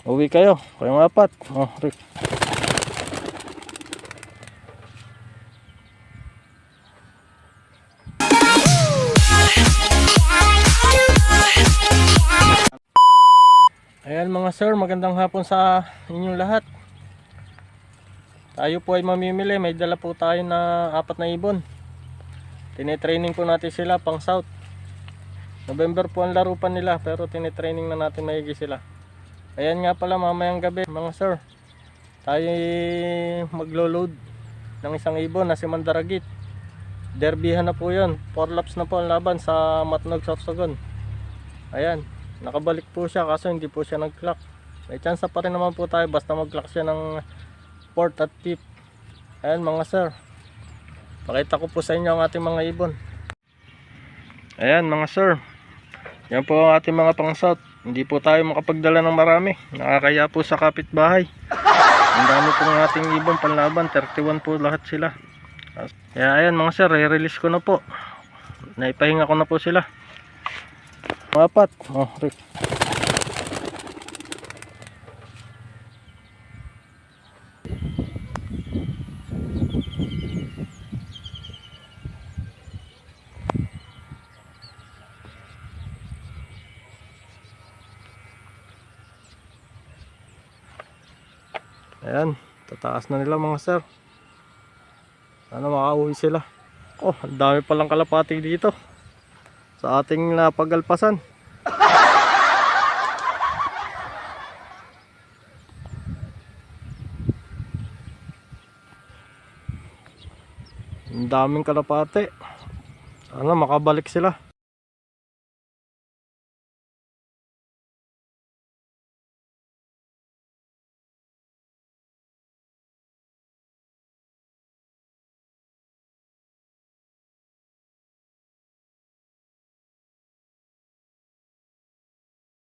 Uwi kayo, kayong apat. Oh, Rick. Ayan mga sir, magandang hapon sa inyong lahat. Tayo po ay mamimili, may dala po tayo na 4 na ibon. Tinitraining po natin sila pang south. November po ang larupan nila, pero tinitraining na natin maigi sila. Ayan nga pala, mamayang gabi mga sir, tayo maglo-load ng isang ibon na si Mandaragit. Derbyhan na po yun, 4 laps na po ang laban sa Matnog, Sorsogon. Ayan, nakabalik po siya kaso hindi po siya nag-clock. May chance pa rin naman po tayo basta mag-clock siya ng 4th at 5th. Ayan mga sir, pakita ko po sa inyo ang ating mga ibon. Ayan mga sir, yan po ang ating mga pang south. Hindi po tayo makapagdala ng marami, nakakaya po sa kapitbahay. Ang dami po ng ating ibon panlaban, 31 po lahat sila. Kaya ayan mga sir, i-release ko na po. Naipahinga ko na po sila. 4. Oh, Rick. Ayan, tataas na nila mga sir. Sana makauwi sila. Oh, ang dami palang kalapati dito sa ating napagalpasan. Ang daming kalapati. Sana makabalik sila.